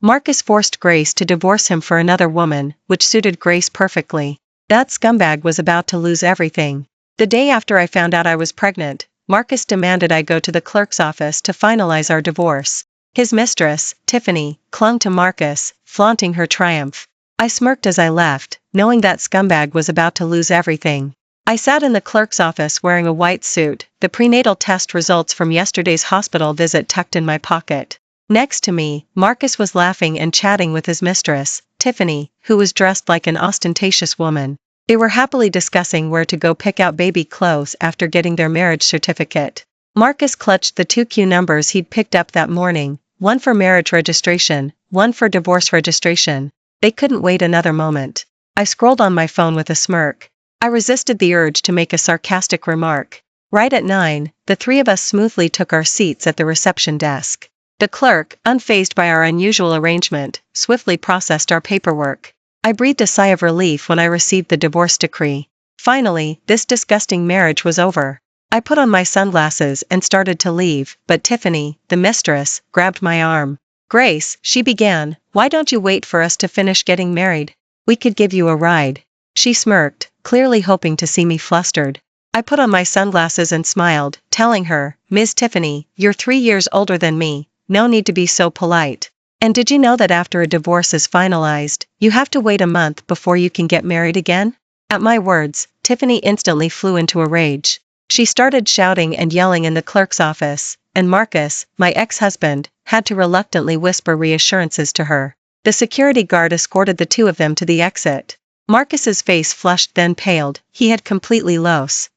Marcus forced Grace to divorce him for another woman, which suited Grace perfectly. That scumbag was about to lose everything. The day after I found out I was pregnant, Marcus demanded I go to the clerk's office to finalize our divorce. His mistress, Tiffany, clung to Marcus, flaunting her triumph. I smirked as I left, knowing that scumbag was about to lose everything. I sat in the clerk's office wearing a white suit, the prenatal test results from yesterday's hospital visit tucked in my pocket. Next to me, Marcus was laughing and chatting with his mistress, Tiffany, who was dressed like an ostentatious woman. They were happily discussing where to go pick out baby clothes after getting their marriage certificate. Marcus clutched the 2 Q numbers he'd picked up that morning, one for marriage registration, one for divorce registration. They couldn't wait another moment. I scrolled on my phone with a smirk. I resisted the urge to make a sarcastic remark. Right at 9, the 3 of us smoothly took our seats at the reception desk. The clerk, unfazed by our unusual arrangement, swiftly processed our paperwork. I breathed a sigh of relief when I received the divorce decree. Finally, this disgusting marriage was over. I put on my sunglasses and started to leave, but Tiffany, the mistress, grabbed my arm. "Grace," she began, "why don't you wait for us to finish getting married? We could give you a ride." She smirked, clearly hoping to see me flustered. I put on my sunglasses and smiled, telling her, "Ms. Tiffany, you're 3 years older than me. No need to be so polite. And did you know that after a divorce is finalized, you have to wait a month before you can get married again?" At my words, Tiffany instantly flew into a rage. She started shouting and yelling in the clerk's office, and Marcus, my ex-husband, had to reluctantly whisper reassurances to her. The security guard escorted the 2 of them to the exit. Marcus's face flushed then paled, he had completely lost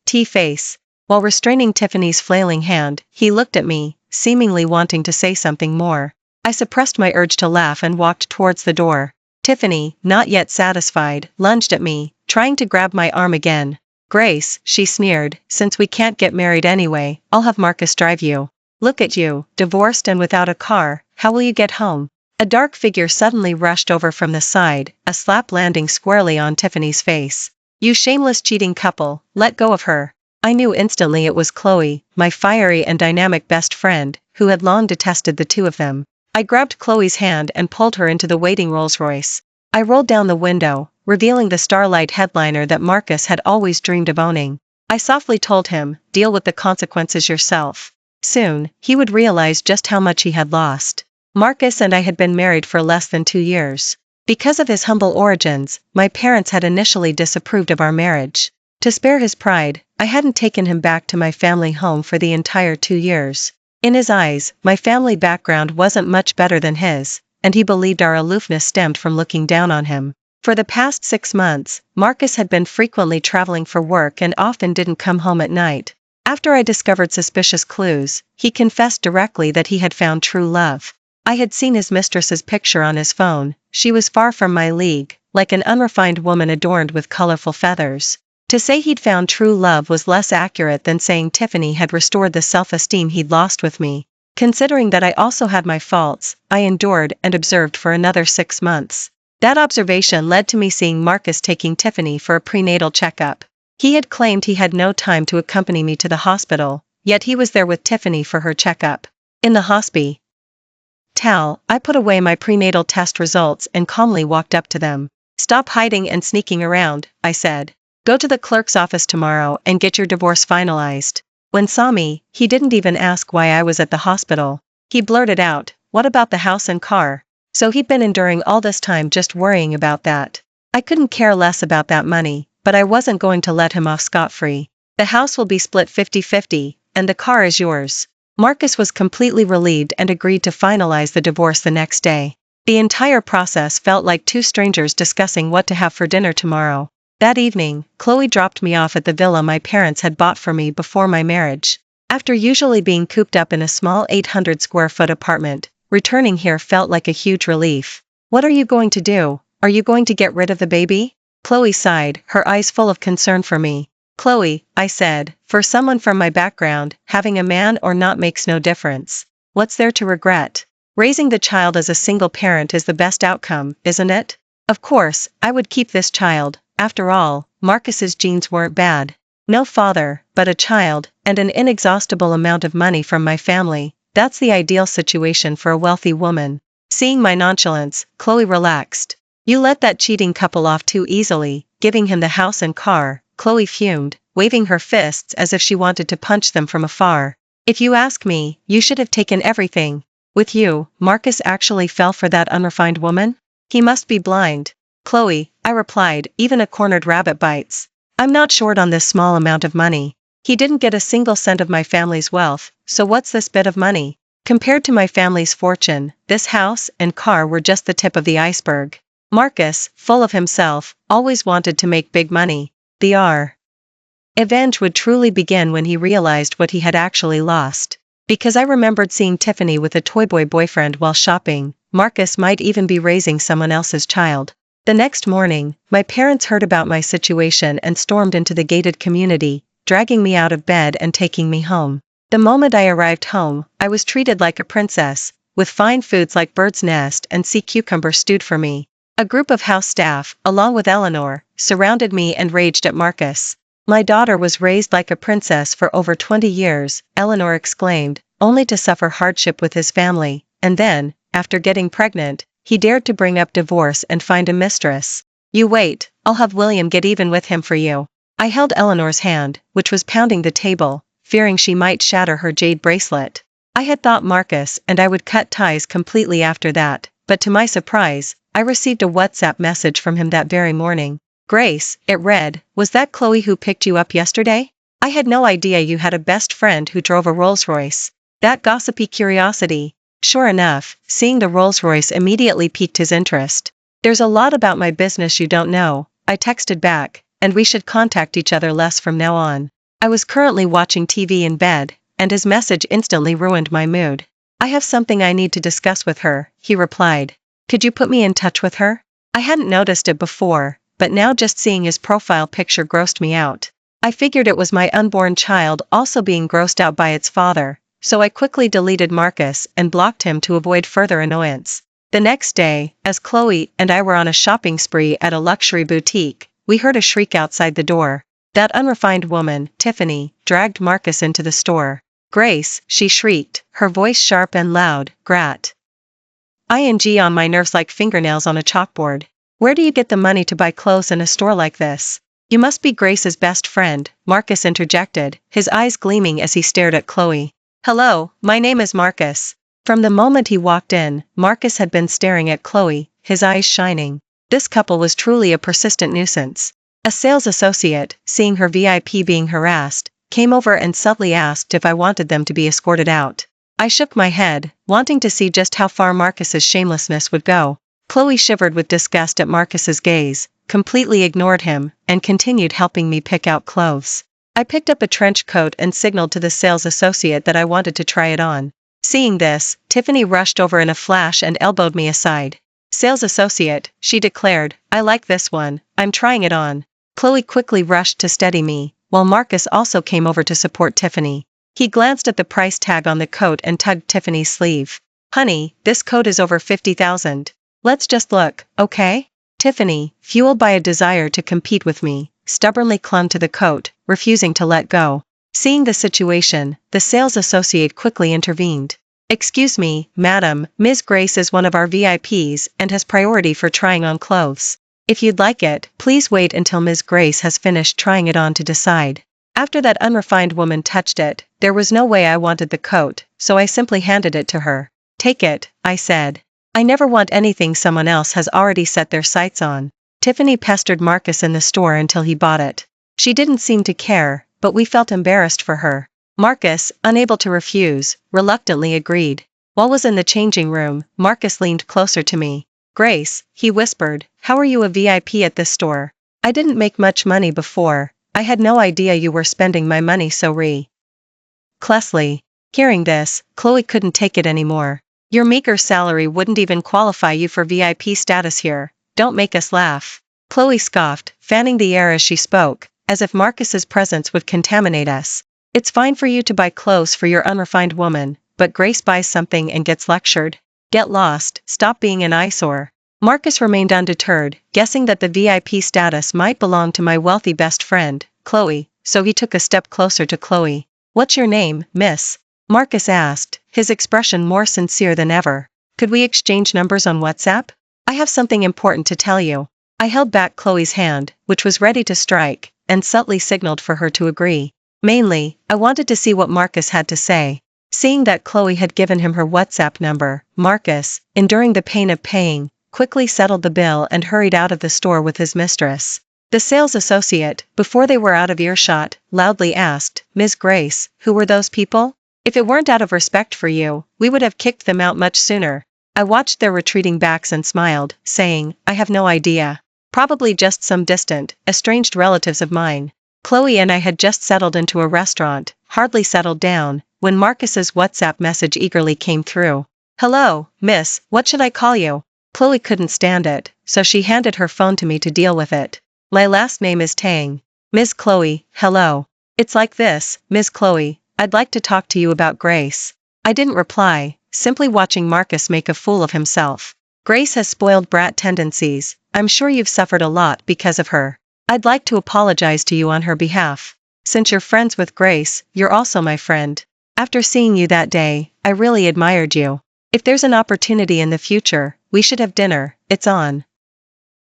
face. While restraining Tiffany's flailing hand, he looked at me, seemingly wanting to say something more. I suppressed my urge to laugh and walked towards the door. Tiffany, not yet satisfied, lunged at me, trying to grab my arm again. "Grace," she sneered, "since we can't get married anyway, I'll have Marcus drive you. Look at you, divorced and without a car, how will you get home?" A dark figure suddenly rushed over from the side, a slap landing squarely on Tiffany's face. "You shameless cheating couple, let go of her." I knew instantly it was Chloe, my fiery and dynamic best friend, who had long detested the 2 of them. I grabbed Chloe's hand and pulled her into the waiting Rolls-Royce. I rolled down the window, revealing the Starlight headliner that Marcus had always dreamed of owning. I softly told him, "Deal with the consequences yourself." Soon, he would realize just how much he had lost. Marcus and I had been married for less than 2 years. Because of his humble origins, my parents had initially disapproved of our marriage. To spare his pride, I hadn't taken him back to my family home for the entire 2 years. In his eyes, my family background wasn't much better than his, and he believed our aloofness stemmed from looking down on him. For the past 6 months, Marcus had been frequently traveling for work and often didn't come home at night. After I discovered suspicious clues, he confessed directly that he had found true love. I had seen his mistress's picture on his phone. She was far from my league, like an unrefined woman adorned with colorful feathers. To say he'd found true love was less accurate than saying Tiffany had restored the self-esteem he'd lost with me. Considering that I also had my faults, I endured and observed for another 6 months. That observation led to me seeing Marcus taking Tiffany for a prenatal checkup. He had claimed he had no time to accompany me to the hospital, yet he was there with Tiffany for her checkup. In the hospital, I put away my prenatal test results and calmly walked up to them. "Stop hiding and sneaking around," I said. "Go to the clerk's office tomorrow and get your divorce finalized." When saw me, he didn't even ask why I was at the hospital. He blurted out, "What about the house and car?" So he'd been enduring all this time just worrying about that. I couldn't care less about that money, but I wasn't going to let him off scot-free. "The house will be split 50-50, and the car is yours." Marcus was completely relieved and agreed to finalize the divorce the next day. The entire process felt like 2 strangers discussing what to have for dinner tomorrow. That evening, Chloe dropped me off at the villa my parents had bought for me before my marriage. After usually being cooped up in a small 800-square-foot apartment, returning here felt like a huge relief. "What are you going to do? Are you going to get rid of the baby?" Chloe sighed, her eyes full of concern for me. "Chloe," I said, "for someone from my background, having a man or not makes no difference. What's there to regret? Raising the child as a single parent is the best outcome, isn't it? Of course, I would keep this child. After all, Marcus's genes weren't bad. No father, but a child, and an inexhaustible amount of money from my family. That's the ideal situation for a wealthy woman." Seeing my nonchalance, Chloe relaxed. You let that cheating couple off too easily, giving him the house and car, Chloe fumed, waving her fists as if she wanted to punch them from afar. If you ask me, you should have taken everything. With you, Marcus actually fell for that unrefined woman? He must be blind. Chloe, I replied, even a cornered rabbit bites. I'm not short on this small amount of money. He didn't get a single cent of my family's wealth, so what's this bit of money? Compared to my family's fortune, this house and car were just the tip of the iceberg. Marcus, full of himself, always wanted to make big money. The revenge would truly begin when he realized what he had actually lost. Because I remembered seeing Tiffany with a toy boy boyfriend while shopping, Marcus might even be raising someone else's child. The next morning, my parents heard about my situation and stormed into the gated community, dragging me out of bed and taking me home. The moment I arrived home, I was treated like a princess, with fine foods like bird's nest and sea cucumber stewed for me. A group of house staff, along with Eleanor, surrounded me and raged at Marcus. My daughter was raised like a princess for over 20 years, Eleanor exclaimed, only to suffer hardship with his family, and then, after getting pregnant, he dared to bring up divorce and find a mistress. You wait, I'll have William get even with him for you. I held Eleanor's hand, which was pounding the table, fearing she might shatter her jade bracelet. I had thought Marcus and I would cut ties completely after that, but to my surprise, I received a WhatsApp message from him that very morning. Grace, it read, was that Chloe who picked you up yesterday? I had no idea you had a best friend who drove a Rolls-Royce. That gossipy curiosity. Sure enough, seeing the Rolls-Royce immediately piqued his interest. There's a lot about my business you don't know, I texted back, and we should contact each other less from now on. I was currently watching TV in bed, and his message instantly ruined my mood. I have something I need to discuss with her, he replied. Could you put me in touch with her? I hadn't noticed it before, but now just seeing his profile picture grossed me out. I figured it was my unborn child also being grossed out by its father, so I quickly deleted Marcus and blocked him to avoid further annoyance. The next day, as Chloe and I were on a shopping spree at a luxury boutique, we heard a shriek outside the door. That unrefined woman, Tiffany, dragged Marcus into the store. Grace, she shrieked, her voice sharp and loud, grat. Ing on my nerves like fingernails on a chalkboard. Where do you get the money to buy clothes in a store like this? You must be Grace's best friend, Marcus interjected, his eyes gleaming as he stared at Chloe. Hello, my name is Marcus. From the moment he walked in, Marcus had been staring at Chloe, his eyes shining. This couple was truly a persistent nuisance. A sales associate, seeing her VIP being harassed, came over and subtly asked if I wanted them to be escorted out. I shook my head, wanting to see just how far Marcus's shamelessness would go. Chloe shivered with disgust at Marcus's gaze, completely ignored him, and continued helping me pick out clothes. I picked up a trench coat and signaled to the sales associate that I wanted to try it on. Seeing this, Tiffany rushed over in a flash and elbowed me aside. Sales associate, she declared, I like this one, I'm trying it on. Chloe quickly rushed to steady me, while Marcus also came over to support Tiffany. He glanced at the price tag on the coat and tugged Tiffany's sleeve. Honey, this coat is over $50,000. Let's just look, okay? Tiffany, fueled by a desire to compete with me, stubbornly clung to the coat, refusing to let go. Seeing the situation, the sales associate quickly intervened. Excuse me, madam, Ms. Grace is one of our VIPs and has priority for trying on clothes. If you'd like it, please wait until Ms. Grace has finished trying it on to decide. After that unrefined woman touched it, there was no way I wanted the coat, so I simply handed it to her. Take it, I said. I never want anything someone else has already set their sights on. Tiffany pestered Marcus in the store until he bought it. She didn't seem to care, but we felt embarrassed for her. Marcus, unable to refuse, reluctantly agreed. While was in the changing room, Marcus leaned closer to me. Grace, he whispered, how are you a VIP at this store? I didn't make much money before. I had no idea you were spending my money so recklessly. Hearing this, Chloe couldn't take it anymore. Your meager salary wouldn't even qualify you for VIP status here. Don't make us laugh. Chloe scoffed, fanning the air as she spoke, as if Marcus's presence would contaminate us. It's fine for you to buy clothes for your unrefined woman, but Grace buys something and gets lectured. Get lost, stop being an eyesore. Marcus remained undeterred, guessing that the VIP status might belong to my wealthy best friend, Chloe, so he took a step closer to Chloe. What's your name, miss? Marcus asked, his expression more sincere than ever. Could we exchange numbers on WhatsApp? I have something important to tell you. I held back Chloe's hand, which was ready to strike, and subtly signaled for her to agree. Mainly, I wanted to see what Marcus had to say. Seeing that Chloe had given him her WhatsApp number, Marcus, enduring the pain of paying, quickly settled the bill and hurried out of the store with his mistress. The sales associate, before they were out of earshot, loudly asked, "Ms. Grace, who were those people? If it weren't out of respect for you, we would have kicked them out much sooner." I watched their retreating backs and smiled, saying, "I have no idea. Probably just some distant, estranged relatives of mine." Chloe and I had just settled into a restaurant, hardly settled down, when Marcus's WhatsApp message eagerly came through. "Hello, miss, what should I call you?" Chloe couldn't stand it, so she handed her phone to me to deal with it. "My last name is Tang. Miss Chloe, hello. It's like this, Miss Chloe, I'd like to talk to you about Grace." I didn't reply, simply watching Marcus make a fool of himself. "Grace has spoiled brat tendencies. I'm sure you've suffered a lot because of her. I'd like to apologize to you on her behalf. Since you're friends with Grace, you're also my friend. After seeing you that day, I really admired you. If there's an opportunity in the future, we should have dinner. It's on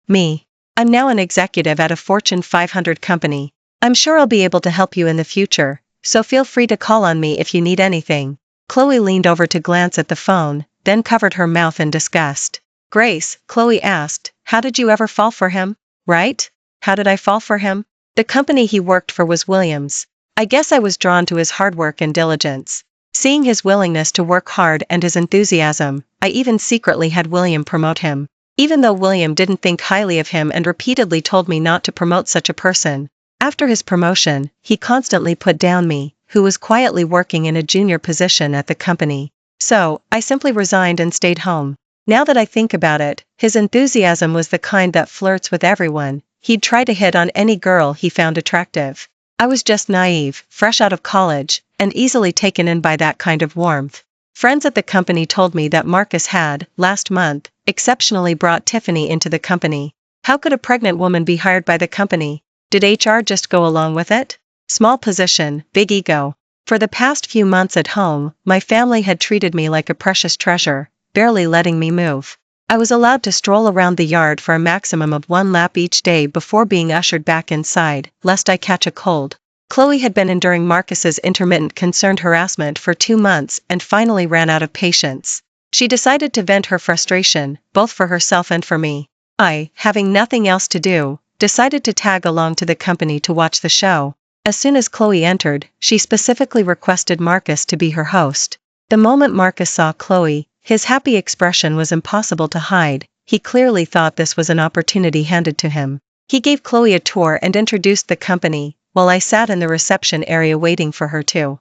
me. I'm now an executive at a Fortune 500 company. I'm sure I'll be able to help you in the future, so feel free to call on me if you need anything." Chloe leaned over to glance at the phone, then covered her mouth in disgust. "Grace," Chloe asked, "how did you ever fall for him?" "Right? How did I fall for him? The company he worked for was Williams. I guess I was drawn to his hard work and diligence. Seeing his willingness to work hard and his enthusiasm, I even secretly had William promote him. Even though William didn't think highly of him and repeatedly told me not to promote such a person. After his promotion, he constantly put down me, who was quietly working in a junior position at the company. So, I simply resigned and stayed home. Now that I think about it, his enthusiasm was the kind that flirts with everyone. He'd try to hit on any girl he found attractive. I was just naive, fresh out of college, and easily taken in by that kind of warmth. Friends at the company told me that Marcus had, last month, exceptionally brought Tiffany into the company. How could a pregnant woman be hired by the company? Did HR just go along with it? Small position, big ego. For the past few months at home, my family had treated me like a precious treasure, barely letting me move. I was allowed to stroll around the yard for a maximum of 1 lap each day before being ushered back inside, lest I catch a cold. Chloe had been enduring Marcus's intermittent concerned harassment for 2 months and finally ran out of patience. She decided to vent her frustration, both for herself and for me. I, having nothing else to do, decided to tag along to the company to watch the show. As soon as Chloe entered, she specifically requested Marcus to be her host. The moment Marcus saw Chloe, his happy expression was impossible to hide. He clearly thought this was an opportunity handed to him. He gave Chloe a tour and introduced the company, while I sat in the reception area waiting for her to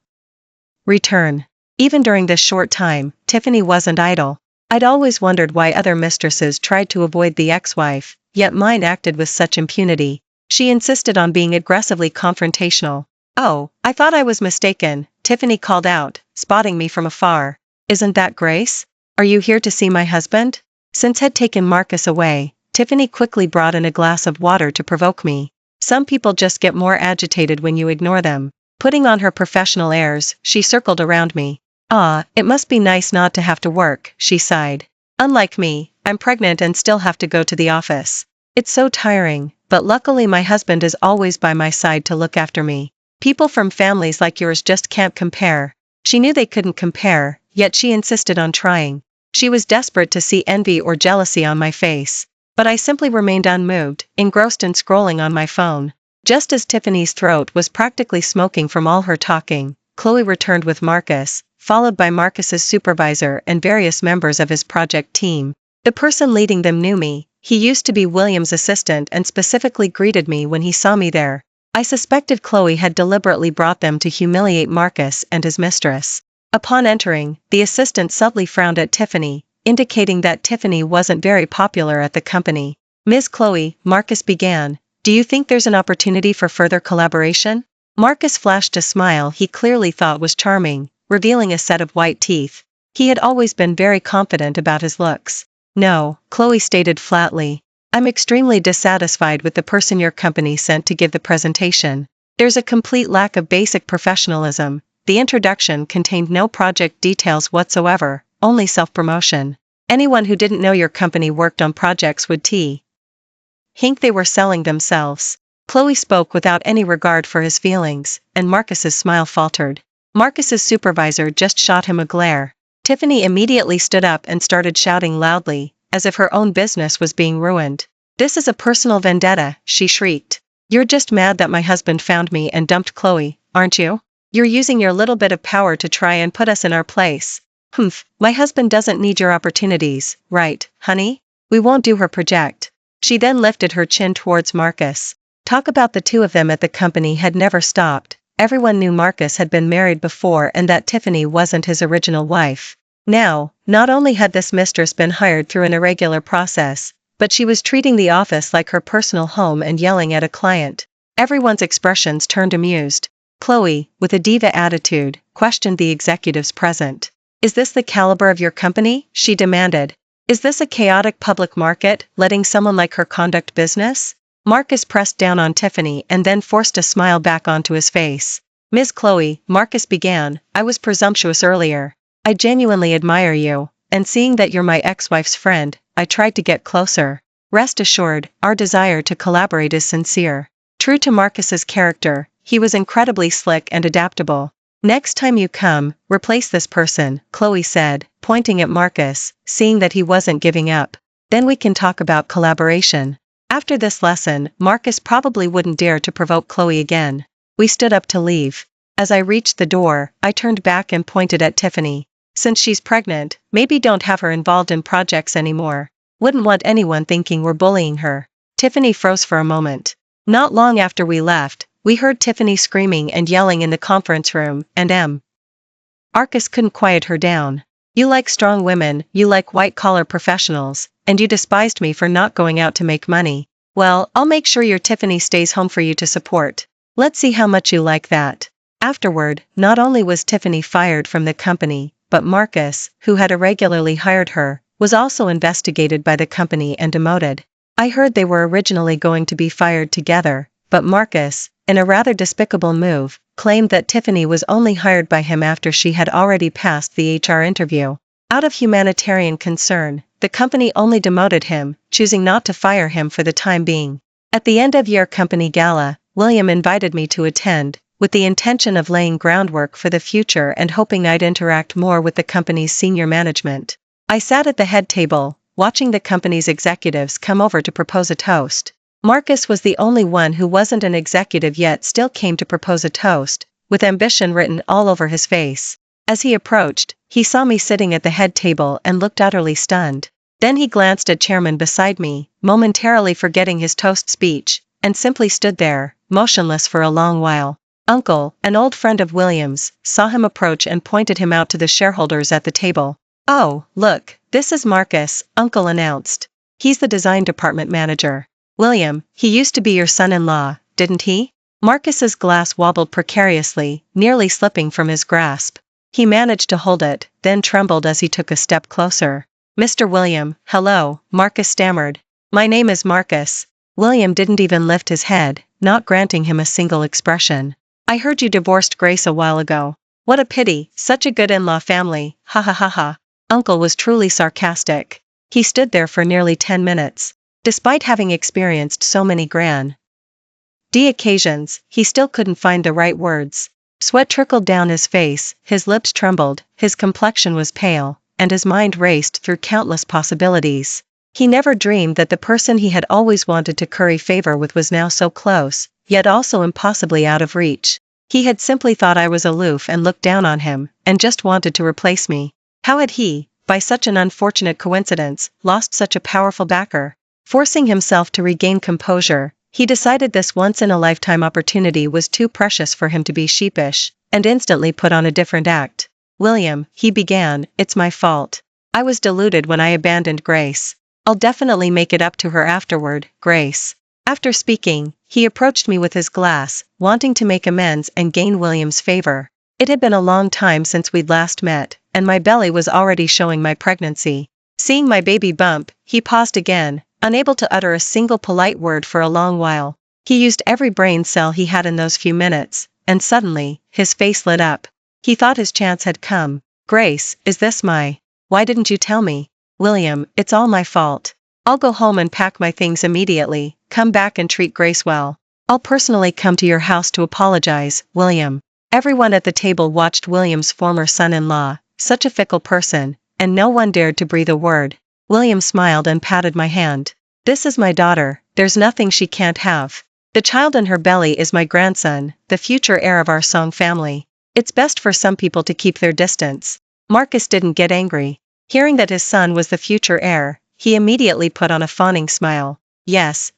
return. Even during this short time, Tiffany wasn't idle. I'd always wondered why other mistresses tried to avoid the ex-wife, yet mine acted with such impunity. She insisted on being aggressively confrontational. "Oh, I thought I was mistaken," Tiffany called out, spotting me from afar. "Isn't that Grace? Are you here to see my husband?" Since had taken Marcus away, Tiffany quickly brought in a glass of water to provoke me. Some people just get more agitated when you ignore them. Putting on her professional airs, she circled around me. "Ah, it must be nice not to have to work," she sighed. "Unlike me, I'm pregnant and still have to go to the office. It's so tiring, but luckily my husband is always by my side to look after me. People from families like yours just can't compare." She knew they couldn't compare, yet she insisted on trying. She was desperate to see envy or jealousy on my face. But I simply remained unmoved, engrossed in scrolling on my phone. Just as Tiffany's throat was practically smoking from all her talking, Chloe returned with Marcus, followed by Marcus's supervisor and various members of his project team. The person leading them knew me. He used to be William's assistant and specifically greeted me when he saw me there. I suspected Chloe had deliberately brought them to humiliate Marcus and his mistress. Upon entering, the assistant subtly frowned at Tiffany, indicating that Tiffany wasn't very popular at the company. "Ms. Chloe," Marcus began, "do you think there's an opportunity for further collaboration?" Marcus flashed a smile he clearly thought was charming, revealing a set of white teeth. He had always been very confident about his looks. "No," Chloe stated flatly. "I'm extremely dissatisfied with the person your company sent to give the presentation. There's a complete lack of basic professionalism. The introduction contained no project details whatsoever, only self-promotion. Anyone who didn't know your company worked on projects would think they were selling themselves. Chloe spoke without any regard for his feelings, and Marcus's smile faltered. Marcus's supervisor just shot him a glare. Tiffany immediately stood up and started shouting loudly, as if her own business was being ruined. "This is a personal vendetta," she shrieked. "You're just mad that my husband found me and dumped Chloe, aren't you? You're using your little bit of power to try and put us in our place." "Humph, my husband doesn't need your opportunities, right, honey? We won't do her project." She then lifted her chin towards Marcus. Talk about the two of them at the company had never stopped. Everyone knew Marcus had been married before and that Tiffany wasn't his original wife. Now, not only had this mistress been hired through an irregular process, but she was treating the office like her personal home and yelling at a client. Everyone's expressions turned amused. Chloe, with a diva attitude, questioned the executives present. "Is this the caliber of your company?" she demanded. "Is this a chaotic public market, letting someone like her conduct business?" Marcus pressed down on Tiffany and then forced a smile back onto his face. "Ms. Chloe," Marcus began, "I was presumptuous earlier. I genuinely admire you, and seeing that you're my ex-wife's friend, I tried to get closer. Rest assured, our desire to collaborate is sincere." True to Marcus's character, he was incredibly slick and adaptable. "Next time you come, replace this person," Chloe said, pointing at Marcus, seeing that he wasn't giving up. "Then we can talk about collaboration." After this lesson, Marcus probably wouldn't dare to provoke Chloe again. We stood up to leave. As I reached the door, I turned back and pointed at Tiffany. "Since she's pregnant, maybe don't have her involved in projects anymore. Wouldn't want anyone thinking we're bullying her." Tiffany froze for a moment. Not long after we left, we heard Tiffany screaming and yelling in the conference room, and Marcus couldn't quiet her down. "You like strong women, you like white-collar professionals, and you despised me for not going out to make money. Well, I'll make sure your Tiffany stays home for you to support. Let's see how much you like that." Afterward, not only was Tiffany fired from the company, but Marcus, who had irregularly hired her, was also investigated by the company and demoted. I heard they were originally going to be fired together, but Marcus, in a rather despicable move, claimed that Tiffany was only hired by him after she had already passed the HR interview. Out of humanitarian concern, the company only demoted him, choosing not to fire him for the time being. At the end-of-year company gala, William invited me to attend, with the intention of laying groundwork for the future and hoping I'd interact more with the company's senior management. I sat at the head table, watching the company's executives come over to propose a toast. Marcus was the only one who wasn't an executive yet still came to propose a toast, with ambition written all over his face. As he approached, he saw me sitting at the head table and looked utterly stunned. Then he glanced at chairman beside me, momentarily forgetting his toast speech, and simply stood there, motionless for a long while. Uncle, an old friend of William's, saw him approach and pointed him out to the shareholders at the table. "Oh, look, this is Marcus," Uncle announced. "He's the design department manager. William, he used to be your son-in-law, didn't he?" Marcus's glass wobbled precariously, nearly slipping from his grasp. He managed to hold it, then trembled as he took a step closer. "Mr. William, hello," Marcus stammered. "My name is Marcus." William didn't even lift his head, not granting him a single expression. "I heard you divorced Grace a while ago. What a pity, such a good in-law family, ha ha ha ha." Uncle was truly sarcastic. He stood there for nearly 10 minutes. Despite having experienced so many grand occasions, he still couldn't find the right words. Sweat trickled down his face, his lips trembled, his complexion was pale, and his mind raced through countless possibilities. He never dreamed that the person he had always wanted to curry favor with was now so close, yet also impossibly out of reach. He had simply thought I was aloof and looked down on him, and just wanted to replace me. How had he, by such an unfortunate coincidence, lost such a powerful backer? Forcing himself to regain composure, he decided this once-in-a-lifetime opportunity was too precious for him to be sheepish, and instantly put on a different act. "William," he began, "it's my fault. I was deluded when I abandoned Grace. I'll definitely make it up to her afterward, Grace." After speaking, he approached me with his glass, wanting to make amends and gain William's favor. It had been a long time since we'd last met, and my belly was already showing my pregnancy. Seeing my baby bump, he paused again, unable to utter a single polite word for a long while. He used every brain cell he had in those few minutes, and suddenly, his face lit up. He thought his chance had come. "Grace, is this my... Why didn't you tell me?" William, it's all my fault. I'll go home and pack my things immediately, come back and treat Grace well. I'll personally come to your house to apologize, William. Everyone at the table watched William's former son-in-law, such a fickle person, and no one dared to breathe a word. William smiled and patted my hand. This is my daughter, there's nothing she can't have. The child in her belly is my grandson, the future heir of our Song family. It's best for some people to keep their distance. Marcus didn't get angry. Hearing that his son was the future heir, he immediately put on a fawning smile. Yes,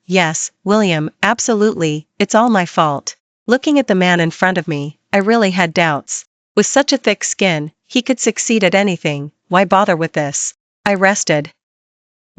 William, absolutely, it's all my fault. Looking at the man in front of me, I really had doubts. With such a thick skin, he could succeed at anything, why bother with this? I rested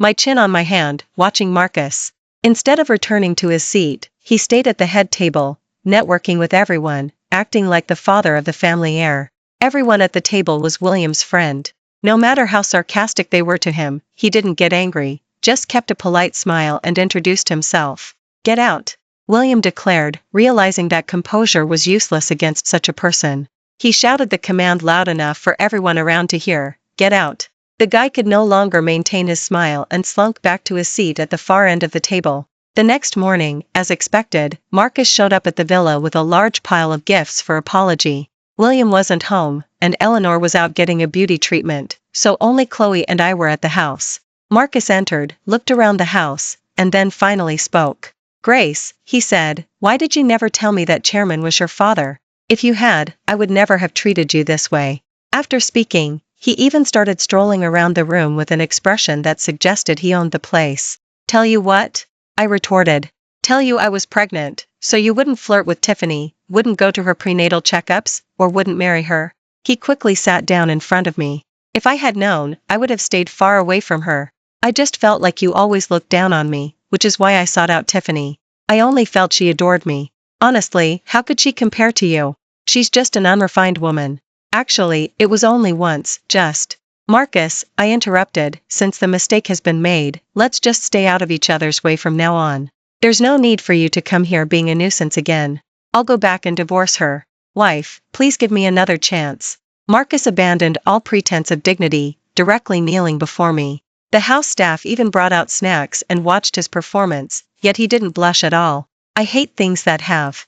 my chin on my hand, watching Marcus. Instead of returning to his seat, he stayed at the head table, networking with everyone, acting like the father of the family heir. Everyone at the table was William's friend. No matter how sarcastic they were to him, he didn't get angry, just kept a polite smile and introduced himself. Get out, William declared, realizing that composure was useless against such a person. He shouted the command loud enough for everyone around to hear, get out. The guy could no longer maintain his smile and slunk back to his seat at the far end of the table. The next morning, as expected, Marcus showed up at the villa with a large pile of gifts for apology. William wasn't home, and Eleanor was out getting a beauty treatment, so only Chloe and I were at the house. Marcus entered, looked around the house, and then finally spoke. Grace, he said, why did you never tell me that Chairman was your father? If you had, I would never have treated you this way. After speaking, he even started strolling around the room with an expression that suggested he owned the place. Tell you what? I retorted. Tell you I was pregnant, so you wouldn't flirt with Tiffany, wouldn't go to her prenatal checkups, or wouldn't marry her. He quickly sat down in front of me. If I had known, I would have stayed far away from her. I just felt like you always looked down on me, which is why I sought out Tiffany. I only felt she adored me. Honestly, how could she compare to you? She's just an unrefined woman. Actually, it was only once, just. Marcus, I interrupted, since the mistake has been made, let's just stay out of each other's way from now on. There's no need for you to come here being a nuisance again. I'll go back and divorce her. Wife, please give me another chance. Marcus abandoned all pretense of dignity, directly kneeling before me. The house staff even brought out snacks and watched his performance, yet he didn't blush at all. I hate things that have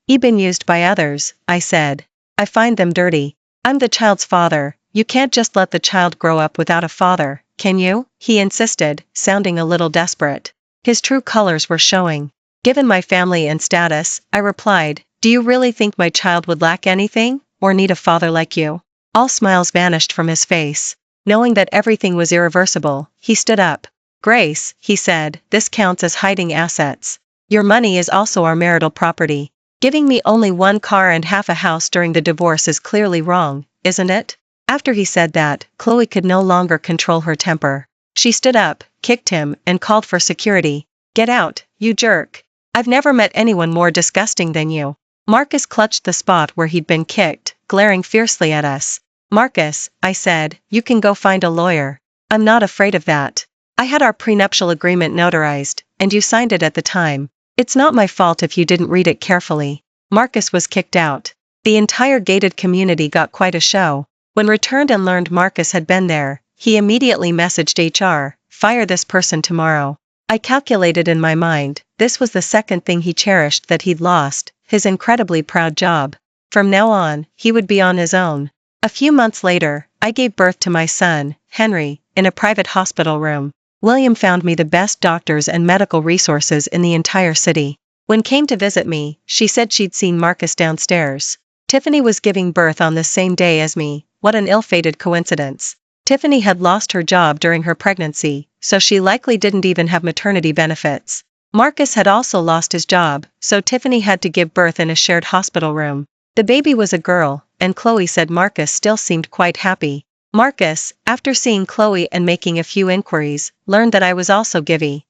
been used by others, I said. I find them dirty. I'm the child's father. You can't just let the child grow up without a father, can you? He insisted, sounding a little desperate. His true colors were showing. Given my family and status, I replied, do you really think my child would lack anything, or need a father like you? All smiles vanished from his face. Knowing that everything was irreversible, he stood up. Grace, he said, this counts as hiding assets. Your money is also our marital property. Giving me only one car and half a house during the divorce is clearly wrong, isn't it? After he said that, Chloe could no longer control her temper. She stood up, kicked him, and called for security. Get out, you jerk. I've never met anyone more disgusting than you. Marcus clutched the spot where he'd been kicked, glaring fiercely at us. Marcus, I said, you can go find a lawyer. I'm not afraid of that. I had our prenuptial agreement notarized, and you signed it at the time. It's not my fault if you didn't read it carefully. Marcus was kicked out. The entire gated community got quite a show. When returned and learned Marcus had been there, he immediately messaged HR, fire this person tomorrow. I calculated in my mind, this was the second thing he cherished that he'd lost, his incredibly proud job. From now on, he would be on his own. A few months later, I gave birth to my son, Henry, in a private hospital room. William found me the best doctors and medical resources in the entire city. When came to visit me, she said she'd seen Marcus downstairs. Tiffany was giving birth on the same day as me. What an ill-fated coincidence. Tiffany had lost her job during her pregnancy, so she likely didn't even have maternity benefits. Marcus had also lost his job, so Tiffany had to give birth in a shared hospital room. The baby was a girl, and Chloe said Marcus still seemed quite happy. Marcus, after seeing Chloe and making a few inquiries, learned that I was also giving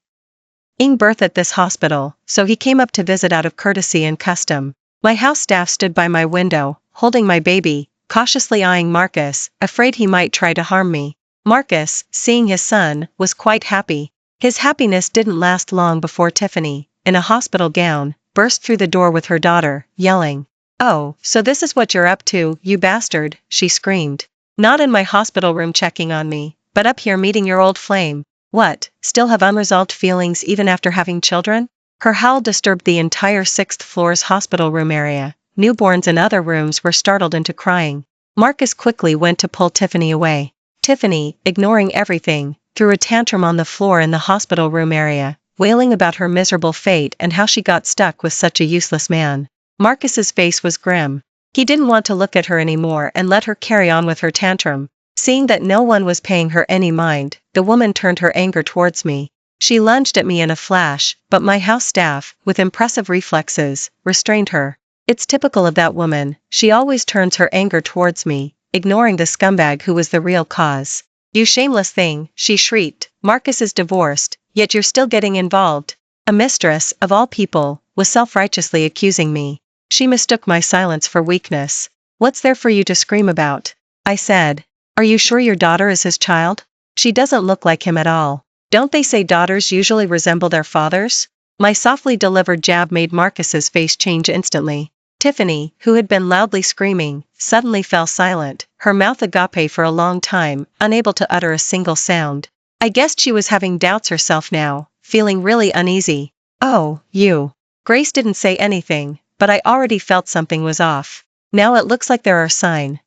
birth at this hospital, so he came up to visit out of courtesy and custom. My house staff stood by my window, holding my baby, cautiously eyeing Marcus, afraid he might try to harm me. Marcus, seeing his son, was quite happy. His happiness didn't last long before Tiffany, in a hospital gown, burst through the door with her daughter, yelling, "Oh, so this is what you're up to, you bastard," she screamed. Not in my hospital room checking on me. but up here meeting your old flame. What, still have unresolved feelings even after having children? Her howl disturbed the entire 6th floor's hospital room area. Newborns in other rooms were startled into crying. Marcus quickly went to pull Tiffany away. Tiffany, ignoring everything, threw a tantrum on the floor in the hospital room area, wailing about her miserable fate and how she got stuck with such a useless man. Marcus's face was grim. He didn't want to look at her anymore and let her carry on with her tantrum. Seeing that no one was paying her any mind, the woman turned her anger towards me. She lunged at me in a flash, but my house staff, with impressive reflexes, restrained her. It's typical of that woman, she always turns her anger towards me, ignoring the scumbag who was the real cause. You shameless thing, she shrieked, Marcus is divorced, yet you're still getting involved. A mistress, of all people, was self-righteously accusing me. She mistook my silence for weakness. What's there for you to scream about? I said. Are you sure your daughter is his child? She doesn't look like him at all. Don't they say daughters usually resemble their fathers? My softly delivered jab made Marcus's face change instantly. Tiffany, who had been loudly screaming, suddenly fell silent, her mouth agape for a long time, unable to utter a single sound. I guessed she was having doubts herself now, feeling really uneasy. Oh, you. Grace didn't say anything, but I already felt something was off. Now it looks like there are signs.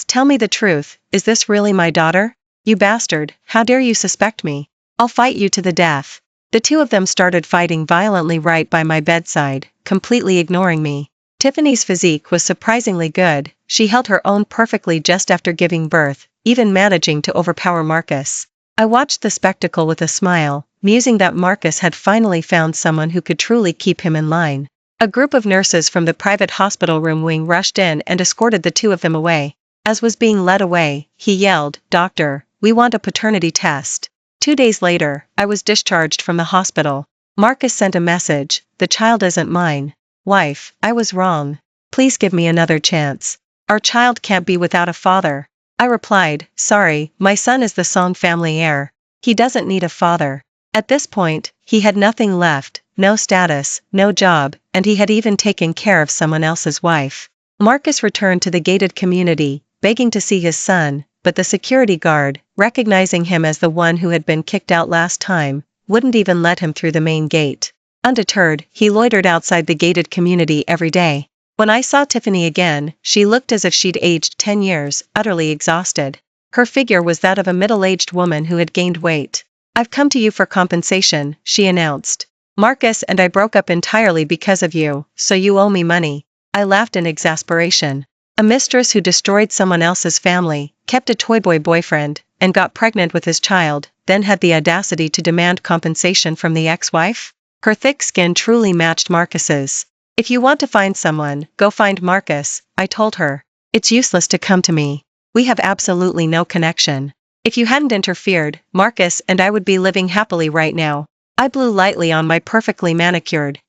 Tell me the truth, is this really my daughter? You bastard, how dare you suspect me? I'll fight you to the death. The two of them started fighting violently right by my bedside, completely ignoring me. Tiffany's physique was surprisingly good, she held her own perfectly just after giving birth, even managing to overpower Marcus. I watched the spectacle with a smile, musing that Marcus had finally found someone who could truly keep him in line. A group of nurses from the private hospital room wing rushed in and escorted the two of them away. As was being led away, he yelled, Doctor, we want a paternity test. 2 days later, I was discharged from the hospital. Marcus sent a message, the child isn't mine. Wife, I was wrong. Please give me another chance. Our child can't be without a father. I replied, sorry, my son is the Song family heir. He doesn't need a father. At this point, he had nothing left, no status, no job, and he had even taken care of someone else's wife. Marcus returned to the gated community, begging to see his son, but the security guard, recognizing him as the one who had been kicked out last time, wouldn't even let him through the main gate. Undeterred, he loitered outside the gated community every day. When I saw Tiffany again, she looked as if she'd aged 10 years, utterly exhausted. Her figure was that of a middle-aged woman who had gained weight. I've come to you for compensation, she announced. Marcus and I broke up entirely because of you, so you owe me money. I laughed in exasperation. A mistress who destroyed someone else's family, kept a toy boy boyfriend, and got pregnant with his child, then had the audacity to demand compensation from the ex-wife? Her thick skin truly matched Marcus's. If you want to find someone, go find Marcus, I told her. It's useless to come to me. We have absolutely no connection. If you hadn't interfered, Marcus and I would be living happily right now. I blew lightly on my perfectly manicured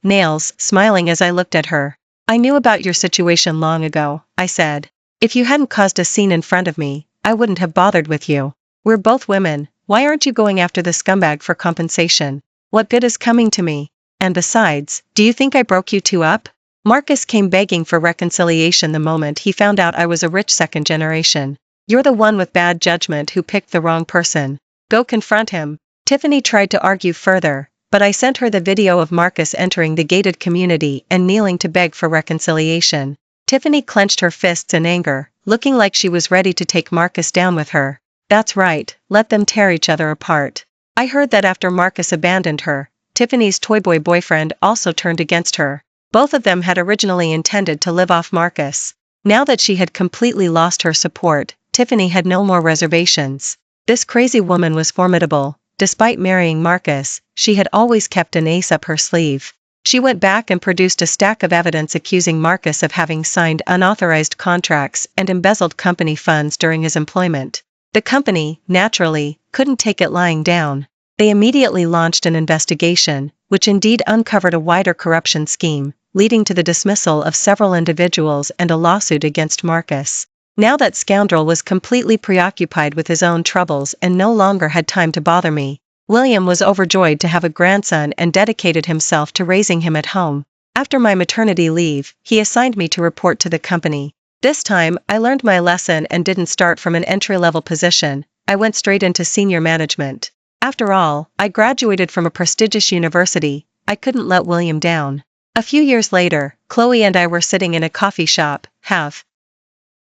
nails, smiling as I looked at her. I knew about your situation long ago, I said. If you hadn't caused a scene in front of me, I wouldn't have bothered with you. We're both women, why aren't you going after the scumbag for compensation? What good is coming to me? And besides, do you think I broke you two up? Marcus came begging for reconciliation the moment he found out I was a rich second generation. You're the one with bad judgment who picked the wrong person. Go confront him. Tiffany tried to argue further, but I sent her the video of Marcus entering the gated community and kneeling to beg for reconciliation. Tiffany clenched her fists in anger, looking like she was ready to take Marcus down with her. That's right, let them tear each other apart. I heard that after Marcus abandoned her, Tiffany's toy boy boyfriend also turned against her. Both of them had originally intended to live off Marcus. Now that she had completely lost her support, Tiffany had no more reservations. This crazy woman was formidable. Despite marrying Marcus, she had always kept an ace up her sleeve. She went back and produced a stack of evidence accusing Marcus of having signed unauthorized contracts and embezzled company funds during his employment. The company, naturally, couldn't take it lying down. They immediately launched an investigation, which indeed uncovered a wider corruption scheme, leading to the dismissal of several individuals and a lawsuit against Marcus. Now that scoundrel was completely preoccupied with his own troubles and no longer had time to bother me. William was overjoyed to have a grandson and dedicated himself to raising him at home. After my maternity leave, he assigned me to report to the company. This time, I learned my lesson and didn't start from an entry-level position. I went straight into senior management. After all, I graduated from a prestigious university. I couldn't let William down. A few years later, Chloe and I were sitting in a coffee shop,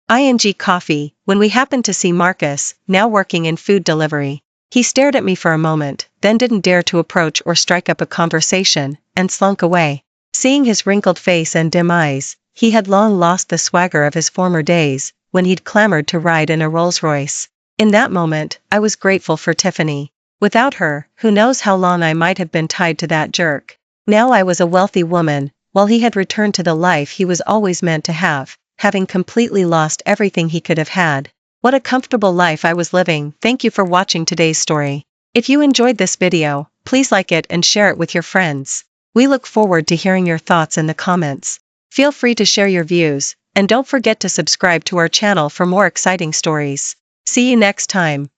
ing coffee, when we happened to see Marcus, now working in food delivery. He stared at me for a moment, then didn't dare to approach or strike up a conversation, and slunk away. Seeing his wrinkled face and dim eyes, he had long lost the swagger of his former days, when he'd clamored to ride in a Rolls-Royce. In that moment, I was grateful for Tiffany. Without her, who knows how long I might have been tied to that jerk. Now I was a wealthy woman, while he had returned to the life he was always meant to have, having completely lost everything he could have had. What a comfortable life I was living. Thank you for watching today's story. If you enjoyed this video, please like it and share it with your friends. We look forward to hearing your thoughts in the comments. Feel free to share your views, and don't forget to subscribe to our channel for more exciting stories. See you next time.